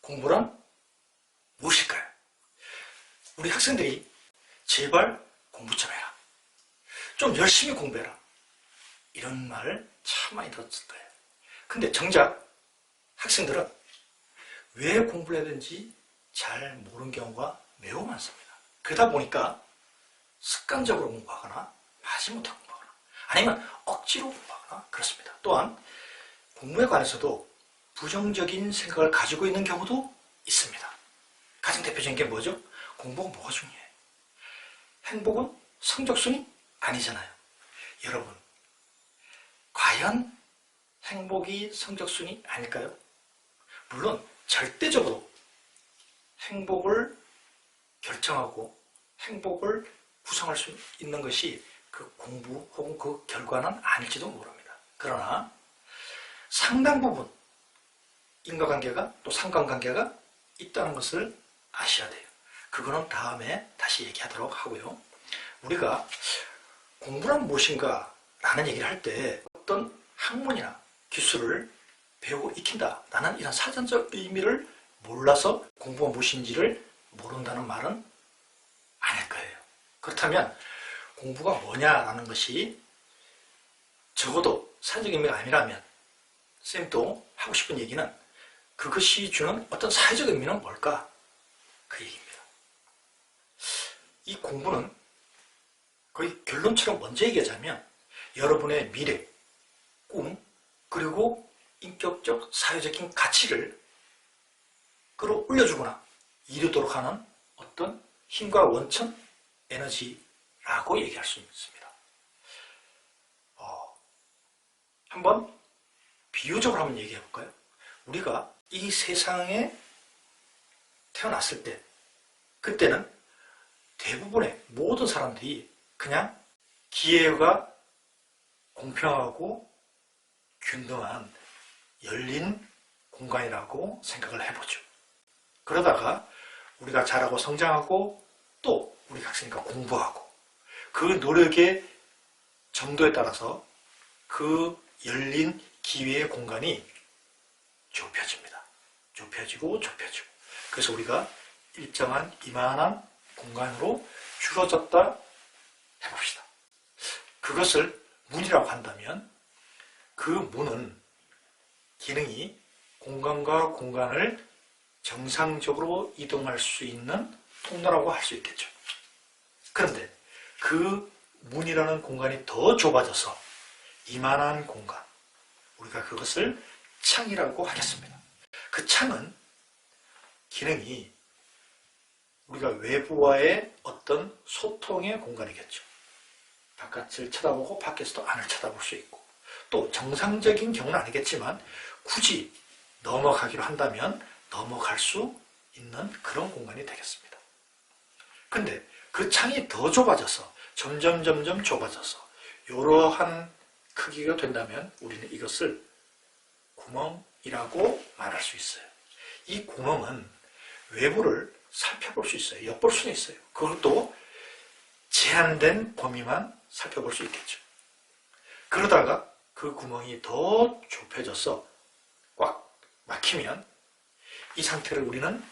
공부란 무엇일까요? 우리 학생들이 제발 공부 좀 해라. 좀 열심히 공부해라. 이런 말을 참 많이 들었을 거예요. 근데 정작 학생들은 왜 공부를 해야 되는지 잘 모르는 경우가 매우 많습니다. 그러다 보니까 습관적으로 공부하거나 마지못해 공부하거나 아니면 억지로 공부하거나 그렇습니다. 또한 공부에 관해서도 부정적인 생각을 가지고 있는 경우도 있습니다. 가장 대표적인 게 뭐죠? 공부가 뭐가 중요해? 행복은 성적순이 아니잖아요. 여러분, 과연 행복이 성적순이 아닐까요? 물론 절대적으로 행복을 결정하고 행복을 구성할 수 있는 것이 그 공부 혹은 그 결과는 아닐지도 모릅니다. 그러나 상당 부분 인과관계가 또 상관관계가 있다는 것을 아셔야 돼요. 그거는 다음에 다시 얘기하도록 하고요. 우리가 공부란 무엇인가 라는 얘기를 할 때 어떤 학문이나 기술을 배우고 익힌다 라는 이런 사전적 의미를 몰라서 공부가 무엇인지를 모른다는 말은 아닐 거예요. 그렇다면 공부가 뭐냐라는 것이 적어도 사전적 의미가 아니라면 쌤도 하고 싶은 얘기는 그것이 주는 어떤 사회적 의미는 뭘까? 그 얘기입니다. 이 공부는 거의 결론처럼 먼저 얘기하자면 여러분의 미래, 꿈, 그리고 인격적, 사회적인 가치를 끌어올려주거나 이루도록 하는 어떤 힘과 원천, 에너지라고 얘기할 수 있습니다. 한번 비유적으로 한번 얘기해 볼까요? 우리가 이 세상에 태어났을 때 그때는 대부분의 모든 사람들이 그냥 기회가 공평하고 균등한 열린 공간이라고 생각을 해보죠. 그러다가 우리가 자라고 성장하고 또 우리 학생이니까 공부하고 그 노력의 정도에 따라서 그 열린 기회의 공간이 좁혀집니다. 좁혀지고 좁혀지고 그래서 우리가 일정한 이만한 공간으로 줄어졌다 해봅시다. 그것을 문이라고 한다면 그 문은 기능이 공간과 공간을 정상적으로 이동할 수 있는 통로라고 할 수 있겠죠. 그런데 그 문이라는 공간이 더 좁아져서 이만한 공간, 우리가 그것을 창이라고 하겠습니다. 그 창은 기능이 우리가 외부와의 어떤 소통의 공간이겠죠. 바깥을 쳐다보고 밖에서도 안을 쳐다볼 수 있고 또 정상적인 경우는 아니겠지만 굳이 넘어가기로 한다면 넘어갈 수 있는 그런 공간이 되겠습니다. 근데 그 창이 더 좁아져서 점점 좁아져서 이러한 크기가 된다면 우리는 이것을 구멍이라고 말할 수 있어요. 이 구멍은 외부를 살펴볼 수 있어요. 엿볼 수는 있어요. 그것도 제한된 범위만 살펴볼 수 있겠죠. 그러다가 그 구멍이 더 좁혀져서 꽉 막히면 이 상태를 우리는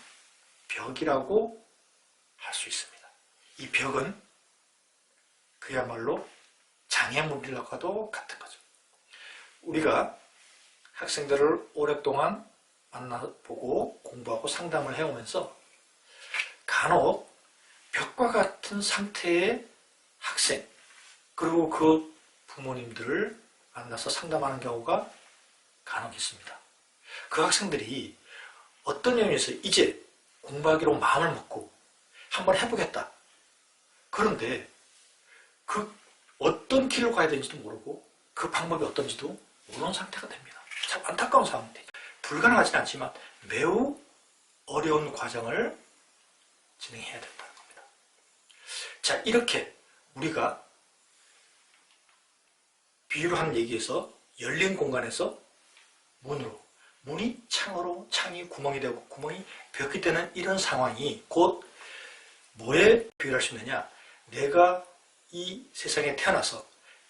벽이라고 할 수 있습니다. 이 벽은 그야말로 장애물이라고도 같은 거죠. 우리가 학생들을 오랫동안 만나보고 공부하고 상담을 해오면서 간혹 벽과 같은 상태의 학생 그리고 그 부모님들을 만나서 상담하는 경우가 간혹 있습니다. 그 학생들이 어떤 연유에서 이제 공부하기로 마음을 먹고 한번 해보겠다. 그런데 그 어떤 길로 가야 되는지도 모르고 그 방법이 어떤지도 모르는 상태가 됩니다. 참 안타까운 상황입니다. 불가능하지는 않지만 매우 어려운 과정을 진행해야 된다는 겁니다. 자, 이렇게 우리가 비유로 하는 얘기에서 열린 공간에서 문으로, 문이 창으로, 창이 구멍이 되고 구멍이 벽이 되는 이런 상황이 곧 뭐에 비유할 수 있느냐? 내가 이 세상에 태어나서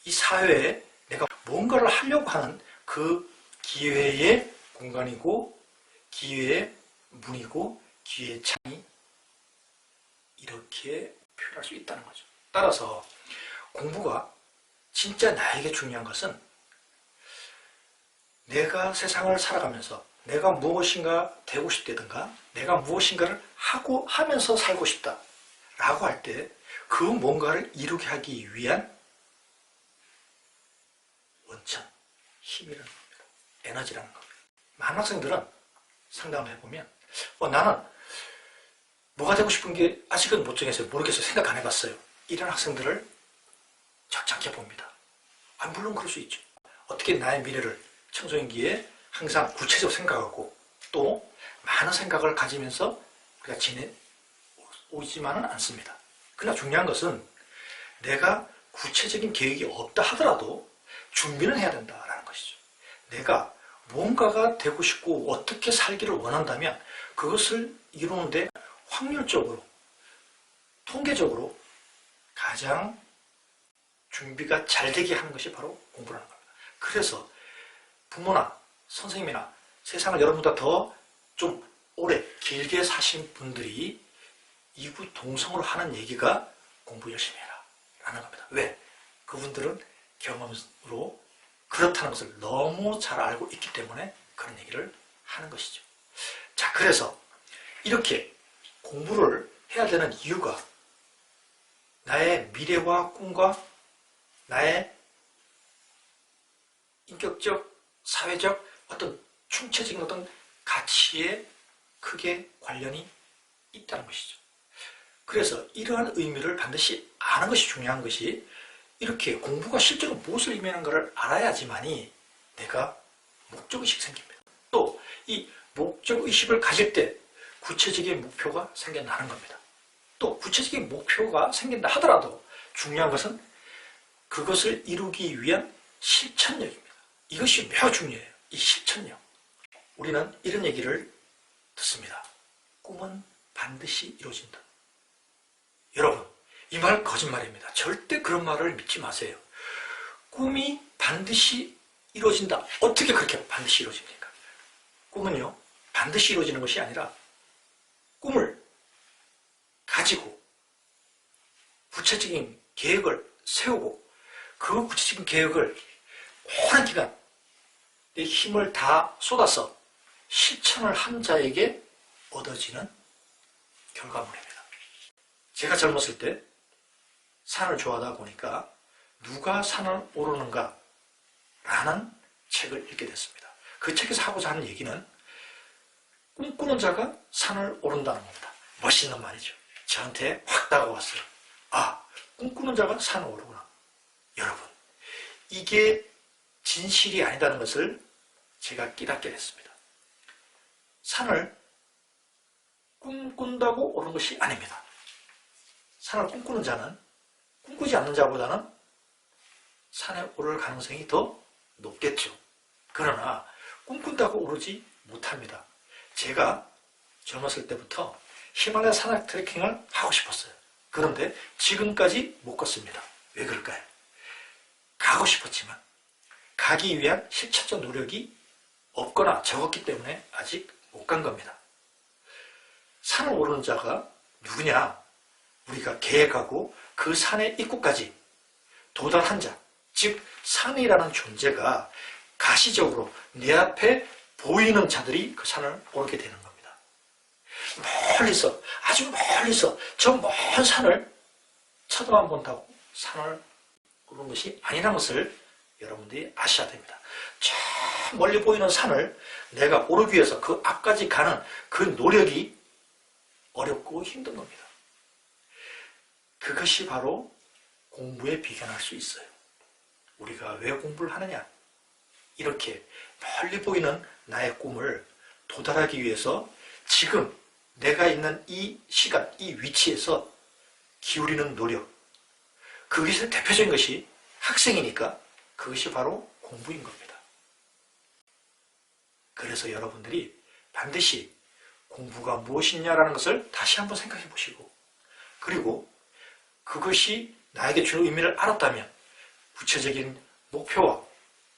이 사회에 내가 뭔가를 하려고 하는 그 기회의 공간이고 기회의 문이고 귀의 창이 이렇게 표현할 수 있다는 거죠. 따라서 공부가 진짜 나에게 중요한 것은 내가 세상을 살아가면서 내가 무엇인가 되고 싶다든가 내가 무엇인가를 하고 하면서 살고 싶다 라고 할 때 그 뭔가를 이루게 하기 위한 원천, 힘이라는 겁니다. 에너지라는 겁니다. 많은 학생들은 상담을 해보면 나는 뭐가 되고 싶은 게 아직은 못 정했어요. 모르겠어요. 생각 안 해봤어요. 이런 학생들을 적잖게 봅니다. 물론 그럴 수 있죠. 어떻게 나의 미래를 청소년기에 항상 구체적으로 생각하고 또 많은 생각을 가지면서 우리가 지내오지만은 않습니다. 그러나 중요한 것은 내가 구체적인 계획이 없다 하더라도 준비는 해야 된다라는 것이죠. 내가 뭔가가 되고 싶고 어떻게 살기를 원한다면 그것을 이루는데 확률적으로, 통계적으로 가장 준비가 잘 되게 하는 것이 바로 공부라는 겁니다. 그래서 부모나 선생님이나 세상을 여러분보다 더 좀 오래 길게 사신 분들이 이구동성으로 하는 얘기가 공부 열심히 해라 라는 겁니다. 왜? 그분들은 경험으로 그렇다는 것을 너무 잘 알고 있기 때문에 그런 얘기를 하는 것이죠. 자, 그래서 이렇게 공부를 해야 되는 이유가 나의 미래와 꿈과 나의 인격적, 사회적 어떤 충체적인 어떤 가치에 크게 관련이 있다는 것이죠. 그래서 이러한 의미를 반드시 아는 것이 중요한 것이 이렇게 공부가 실제로 무엇을 의미하는가를 알아야지만이 내가 목적의식이 생깁니다. 또 이 목적의식을 가질 때 구체적인 목표가 생겨나는 겁니다. 또 구체적인 목표가 생긴다 하더라도 중요한 것은 그것을 이루기 위한 실천력입니다. 이것이 매우 중요해요. 이 실천력. 우리는 이런 얘기를 듣습니다. 꿈은 반드시 이루어진다. 여러분, 이 말 거짓말입니다. 절대 그런 말을 믿지 마세요. 꿈이 반드시 이루어진다. 어떻게 그렇게 반드시 이루어집니까? 꿈은요, 반드시 이루어지는 것이 아니라 꿈을 가지고 구체적인 계획을 세우고 그 구체적인 계획을 오랜 기간 내 힘을 다 쏟아서 실천을 한 자에게 얻어지는 결과물입니다. 제가 젊었을 때 산을 좋아하다 보니까 누가 산을 오르는가 라는 책을 읽게 됐습니다. 그 책에서 하고자 하는 얘기는 꿈꾸는 자가 산을 오른다는 겁니다. 멋있는 말이죠. 저한테 확 다가왔어요. 꿈꾸는 자가 산을 오르구나. 여러분, 이게 진실이 아니다는 것을 제가 깨닫게 됐습니다. 산을 꿈꾼다고 오르는 것이 아닙니다. 산을 꿈꾸는 자는 꿈꾸지 않는 자보다는 산에 오를 가능성이 더 높겠죠. 그러나 꿈꾼다고 오르지 못합니다. 제가 젊었을 때부터 히말라야 산악 트레킹을 하고 싶었어요. 그런데 지금까지 못 걷습니다. 왜 그럴까요? 가고 싶었지만 가기 위한 실천적 노력이 없거나 적었기 때문에 아직 못 간 겁니다. 산을 오르는 자가 누구냐? 우리가 계획하고 그 산의 입구까지 도달한 자, 즉 산이라는 존재가 가시적으로 내 앞에 보이는 자들이 그 산을 오르게 되는 겁니다. 멀리서, 아주 멀리서 저 먼 산을 쳐다만 본다고 산을 오르는 것이 아니라는 것을 여러분들이 아셔야 됩니다. 저 멀리 보이는 산을 내가 오르기 위해서 그 앞까지 가는 그 노력이 어렵고 힘든 겁니다. 그것이 바로 공부에 비견할 수 있어요. 우리가 왜 공부를 하느냐? 이렇게 멀리 보이는 나의 꿈을 도달하기 위해서 지금 내가 있는 이 시간, 이 위치에서 기울이는 노력, 그것의 대표적인 것이 학생이니까 그것이 바로 공부인 겁니다. 그래서 여러분들이 반드시 공부가 무엇이냐라는 것을 다시 한번 생각해 보시고, 그리고 그것이 나에게 주는 의미를 알았다면 구체적인 목표와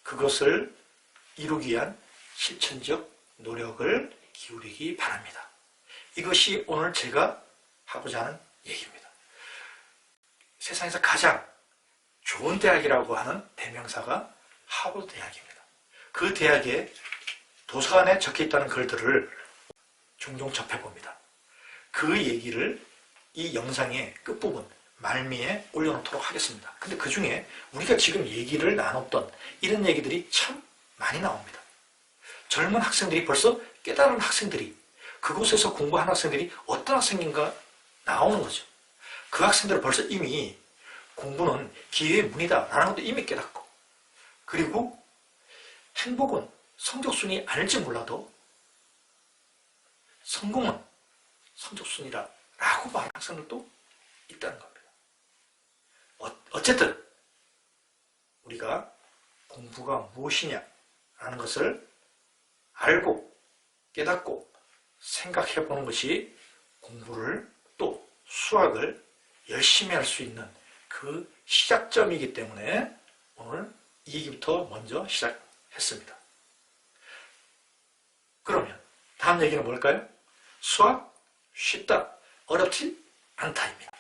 그것을 이루기 위한 실천적 노력을 기울이기 바랍니다. 이것이 오늘 제가 하고자 하는 얘기입니다. 세상에서 가장 좋은 대학이라고 하는 대명사가 하버드 대학입니다. 그 대학의 도서관에 적혀있다는 글들을 종종 접해봅니다. 그 얘기를 이 영상의 끝부분 말미에 올려놓도록 하겠습니다. 근데 그 중에 우리가 지금 얘기를 나눴던 이런 얘기들이 참 많이 나옵니다. 젊은 학생들이 벌써 깨달은 학생들이 그곳에서 공부한 학생들이 어떤 학생인가 나오는 거죠. 그 학생들은 벌써 이미 공부는 기회의 문이다 라는 것도 이미 깨닫고, 그리고 행복은 성적순이 아닐지 몰라도 성공은 성적순이다 라고 말하는 학생들도 있다는 겁니다. 어쨌든 우리가 공부가 무엇이냐 라는 것을 알고 깨닫고 생각해 보는 것이 공부를 또 수학을 열심히 할 수 있는 그 시작점이기 때문에 오늘 이 얘기부터 먼저 시작했습니다. 그러면 다음 얘기는 뭘까요? 수학 쉽다, 어렵지 않다입니다.